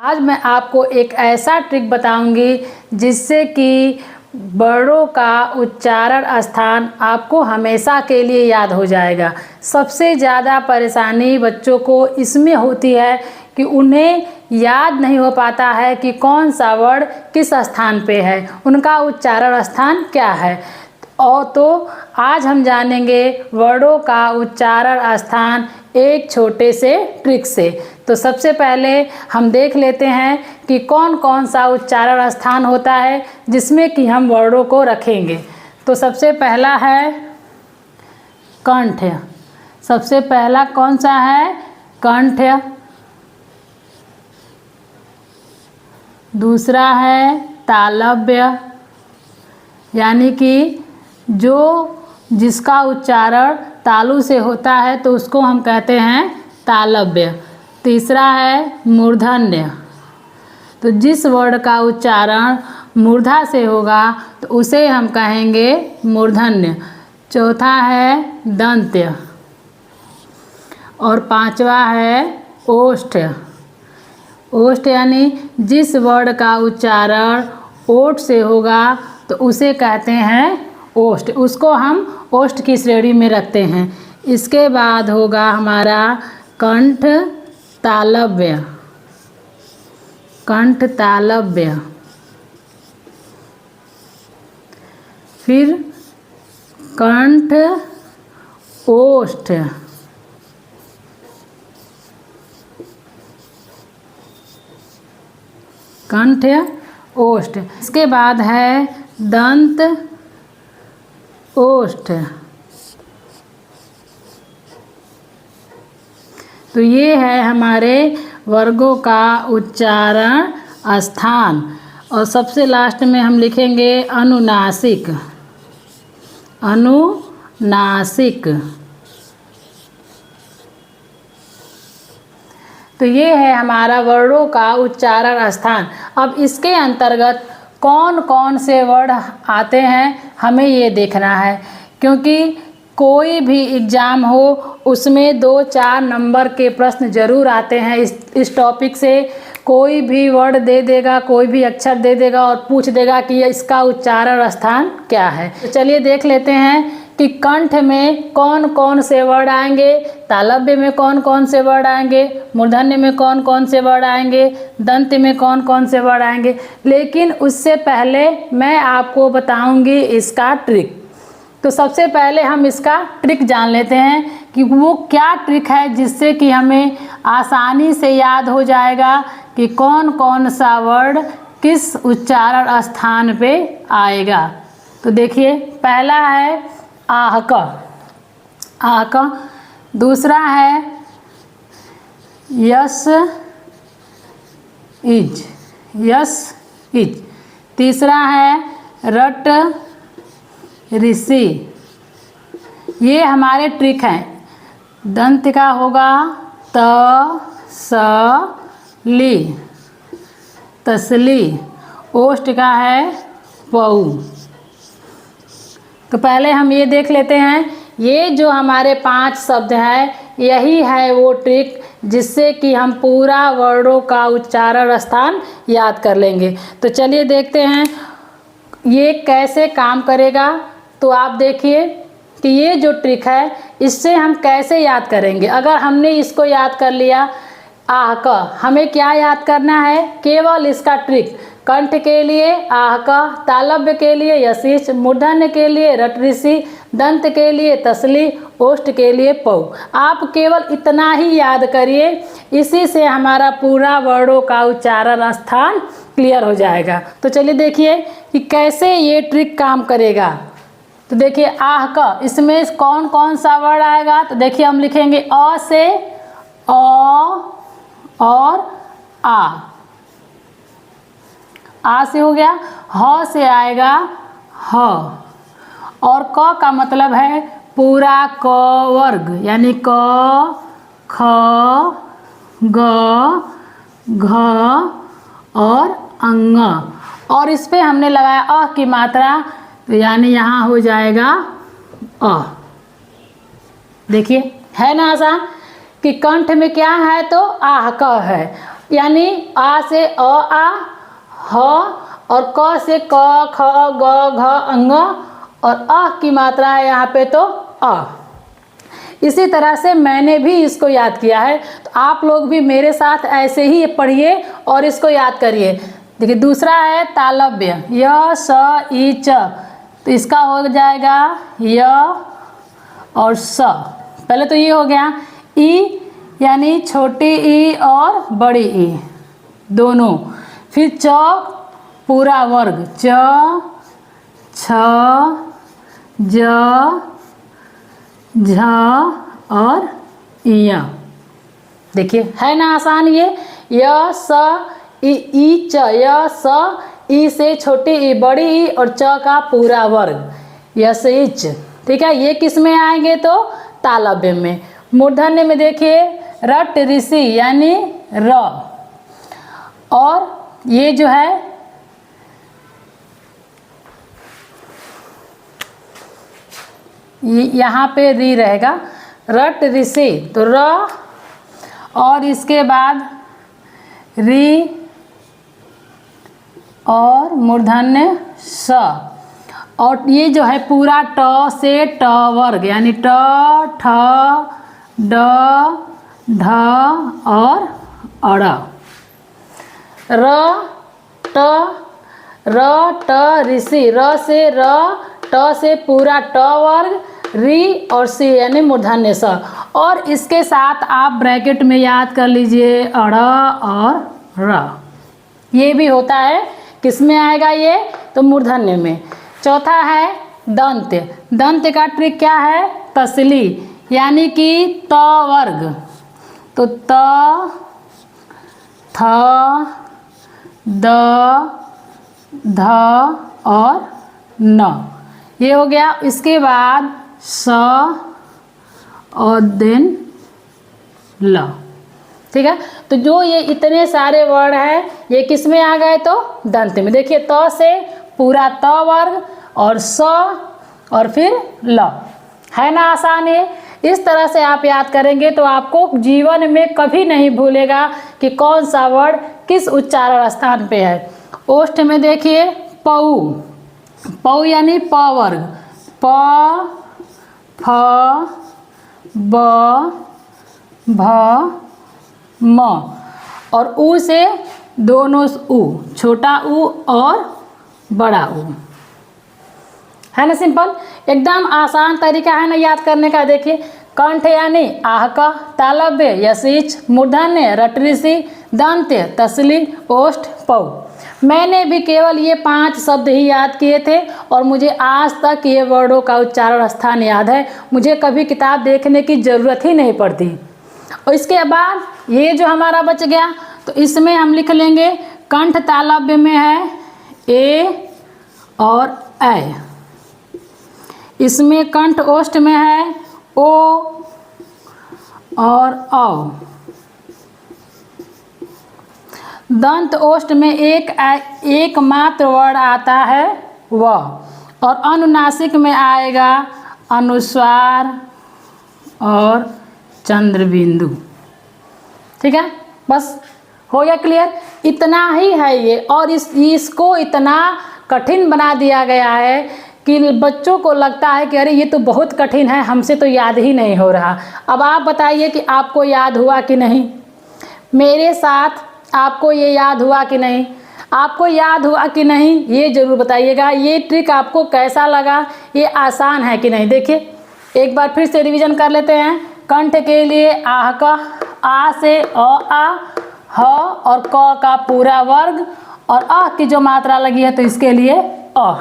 आज मैं आपको एक ऐसा ट्रिक बताऊंगी जिससे कि वर्डों का उच्चारण स्थान आपको हमेशा के लिए याद हो जाएगा। सबसे ज़्यादा परेशानी बच्चों को इसमें होती है कि उन्हें याद नहीं हो पाता है कि कौन सा वर्ड किस स्थान पे है, उनका उच्चारण स्थान क्या है। और तो आज हम जानेंगे वर्डों का उच्चारण स्थान एक छोटे से ट्रिक से। तो सबसे पहले हम देख लेते हैं कि कौन कौन सा उच्चारण स्थान होता है जिसमें कि हम वर्डों को रखेंगे। तो सबसे पहला है कंठ। सबसे पहला कौन सा है? कंठ। दूसरा है तालव्य, यानी कि जिसका उच्चारण तालु से होता है तो उसको हम कहते हैं तालव्य। तीसरा है मूर्धन्य, तो जिस वर्ड का उच्चारण मूर्धा से होगा तो उसे हम कहेंगे मूर्धन्य। चौथा है दंत्य और पांचवा है ओष्ठ। ओष्ठ यानी जिस वर्ड का उच्चारण ओठ से होगा तो उसे कहते हैं ओष्ठ, उसको हम ओष्ठ की श्रेणी में रखते हैं। इसके बाद होगा हमारा कंठ तालव्य। कंठ तालव्य, फिर कंठ ओष्ठ, कंठ ओष्ठ। इसके बाद है दंत ओष्ठ। तो ये है हमारे वर्गों का उच्चारण स्थान। और सबसे लास्ट में हम लिखेंगे अनुनासिक। अनुनासिक, तो ये है हमारा वर्डों का उच्चारण स्थान। अब इसके अंतर्गत कौन कौन से वर्ड आते हैं हमें ये देखना है, क्योंकि कोई भी एग्ज़ाम हो उसमें 2-4 नंबर के प्रश्न ज़रूर आते हैं। इस टॉपिक से कोई भी वर्ड दे देगा, कोई भी अक्षर दे देगा और पूछ देगा कि इसका उच्चारण स्थान क्या है। तो चलिए देख लेते हैं कि कंठ में कौन कौन से वर्ड आएंगे, तालव्य में कौन कौन से वर्ड आएंगे, मूर्धन्य में कौन कौन से वर्ड आएंगे, दंत में कौन कौन से वर्ड आएंगे। लेकिन उससे पहले मैं आपको बताऊंगी इसका ट्रिक। तो सबसे पहले हम इसका ट्रिक जान लेते हैं कि वो क्या ट्रिक है जिससे कि हमें आसानी से याद हो जाएगा कि कौन कौन सा वर्ड किस उच्चारण स्थान पे आएगा। तो देखिए, पहला है आहक। आहक। दूसरा है यस इज। Yes is. तीसरा है रट ऋषि। ये हमारे ट्रिक हैं। दंत का होगा त स ली, तसली। ओष्ठ का है पऊ। तो पहले हम ये देख लेते हैं, ये जो हमारे 5 शब्द है यही है वो ट्रिक जिससे कि हम पूरा वर्डों का उच्चारण स्थान याद कर लेंगे। तो चलिए देखते हैं ये कैसे काम करेगा। तो आप देखिए कि ये जो ट्रिक है इससे हम कैसे याद करेंगे। अगर हमने इसको याद कर लिया आहक, हमें क्या याद करना है? केवल इसका ट्रिक। कंठ के लिए आहक, तालव्य के लिए यशिष, मूर्धन्य के लिए रट ऋषि, दंत के लिए तसली, ओष्ठ के लिए पऊ। आप केवल इतना ही याद करिए, इसी से हमारा पूरा वर्डों का उच्चारण स्थान क्लियर हो जाएगा। तो चलिए देखिए कि कैसे ये ट्रिक काम करेगा। तो देखिए आहक, इसमें कौन कौन सा वर्ड आएगा? तो देखिए हम लिखेंगे अ से अ और आ से हो गया। ह से आएगा ह, और क का मतलब है पूरा क वर्ग, यानी क ख ग घ और अंग। और इस पे हमने लगाया अ की मात्रा, तो यानी यहाँ हो जाएगा अ। देखिए है ना आसान कि कंठ में क्या है तो आह क है, यानी आ से अ आ, ह, और क से क ख ग घ अंग, और अ की मात्रा है यहाँ पे तो अ। इसी तरह से मैंने भी इसको याद किया है, तो आप लोग भी मेरे साथ ऐसे ही पढ़िए और इसको याद करिए। देखिए दूसरा है तालव्य, य स ई च, तो इसका हो जाएगा य और स। पहले तो ये हो गया ई, यानी छोटी ई और बड़ी ई दोनों। फिर च पूरा वर्ग, च छ ज झ और य। देखिए है ना आसान ये, य स ई च, य स ई से छोटी ई बड़ी ई और च का पूरा वर्ग, यस इच। ठीक है, ये किस में आएंगे तो तालव्य में। मूर्धन्य में देखिए रट ऋषि यानी र, और ये जो है यहाँ पे री रहेगा, रट ऋषि तो र, और इसके बाद री और मूर्धन्य स, और ये जो है पूरा ट से ट वर्ग यानी ट ठ ड ढ और अड़। र ट ऋषि, र से र, ट से पूरा ट वर्ग, री और सी यानी मूर्धन्य स, और इसके साथ आप ब्रैकेट में याद कर लीजिए अड़ और र। ये भी होता है, किस में आएगा ये तो मूर्धन्य में। चौथा है दंत। दंत का ट्रिक क्या है, तसली यानी कि त वर्ग, तो त थ द ध और न, ये हो गया। इसके बाद स और देन ल। ठीक है, तो जो ये इतने सारे वर्ड हैं ये किस में आ गए तो दंत में। देखिए त से पूरा त वर्ग और स और फिर ल, है ना आसान है। इस तरह से आप याद करेंगे तो आपको जीवन में कभी नहीं भूलेगा कि कौन सा वर्ड किस उच्चारण स्थान पे है। ओष्ठ में देखिए पऊ, पऊ यानी प वर्ग, प फ ब भ म, और ऊ से दोनों ऊ, छोटा ऊ और बड़ा ऊ, है ना। सिंपल एकदम आसान तरीका है ना याद करने का। देखिए कंठ यानी आह का, तालव्य यशिच, मूर्धन्य रट ऋषि, दंत्य तसली, ओष्ठ पऊ। मैंने भी केवल ये 5 शब्द ही याद किए थे और मुझे आज तक ये वर्डों का उच्चारण स्थान याद है, मुझे कभी किताब देखने की ज़रूरत ही नहीं पड़ती। और इसके बाद ये जो हमारा बच गया तो इसमें हम लिख लेंगे कंठ तालव्य में है ए और ऐ, इसमें कंठ ओष्ठ में है ओ और औ, दंत ओष्ठ में एक मात्र वर्ड आता है व, और अनुनासिक में आएगा अनुस्वार और चंद्र बिंदु। ठीक है, बस हो गया क्लियर। इतना ही है ये, और इसको इतना कठिन बना दिया गया है कि बच्चों को लगता है कि अरे ये तो बहुत कठिन है, हमसे तो याद ही नहीं हो रहा। अब आप बताइए कि आपको याद हुआ कि नहीं, मेरे साथ आपको ये याद हुआ कि नहीं, आपको याद हुआ कि नहीं ये ज़रूर बताइएगा। ये ट्रिक आपको कैसा लगा, ये आसान है कि नहीं। देखिए एक बार फिर से रिवीजन कर लेते हैं। कंठ के लिए आह का, आ से अ आ, ह और क का पूरा वर्ग, और अ की जो मात्रा लगी है तो इसके लिए अ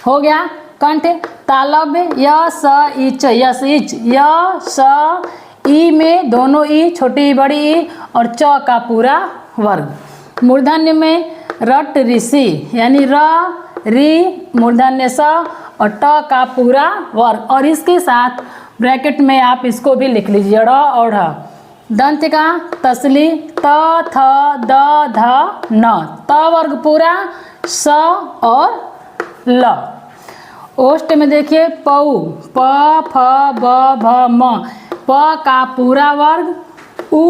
हो गया। कंठ तालव्य य स ई च, यस इच, य स ई में दोनों ई, छोटी ई बड़ी ई, और च का पूरा वर्ग। मूर्धन्य में रट ऋषि यानी र री मूर्धन्य स और ट का पूरा वर्ग, और इसके साथ ब्रैकेट में आप इसको भी लिख लीजिए ड़ और ढ। दंत का तसली त थ द ध न, त वर्ग पूरा, स और ल। ओष्ठ में देखिए पऊ, प फ ब भ म, प का पूरा वर्ग, उ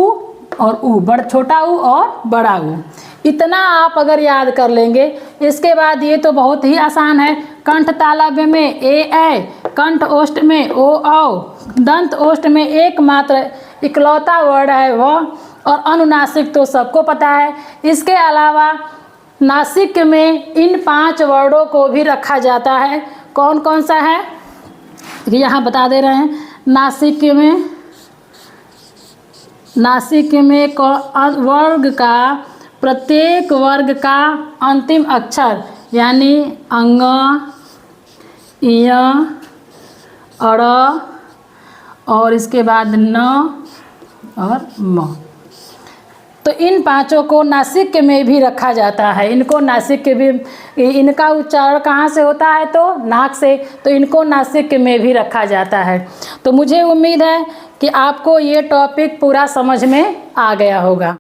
और ऊ, छोटा ऊ और बड़ा ऊ। इतना आप अगर याद कर लेंगे, इसके बाद ये तो बहुत ही आसान है। कंठ तालव्य में ए ऐ, कंठ ओष्ठ में ओ औ, दंत ओष्ठ में एकमात्र इकलौता वर्ण है वह, और अनुनासिक तो सबको पता है। इसके अलावा नासिक में इन 5 वर्णों को भी रखा जाता है। कौन कौन सा है यहाँ बता दे रहे हैं। नासिक में वर्ग का प्रत्येक वर्ग का अंतिम अक्षर यानी अंग, इय, अड़ और इसके बाद न और म, तो इन 5 को नासिक में भी रखा जाता है। इनको नासिक भी, इनका उच्चारण कहाँ से होता है तो नाक से, तो इनको नासिक में भी रखा जाता है। तो मुझे उम्मीद है कि आपको ये टॉपिक पूरा समझ में आ गया होगा।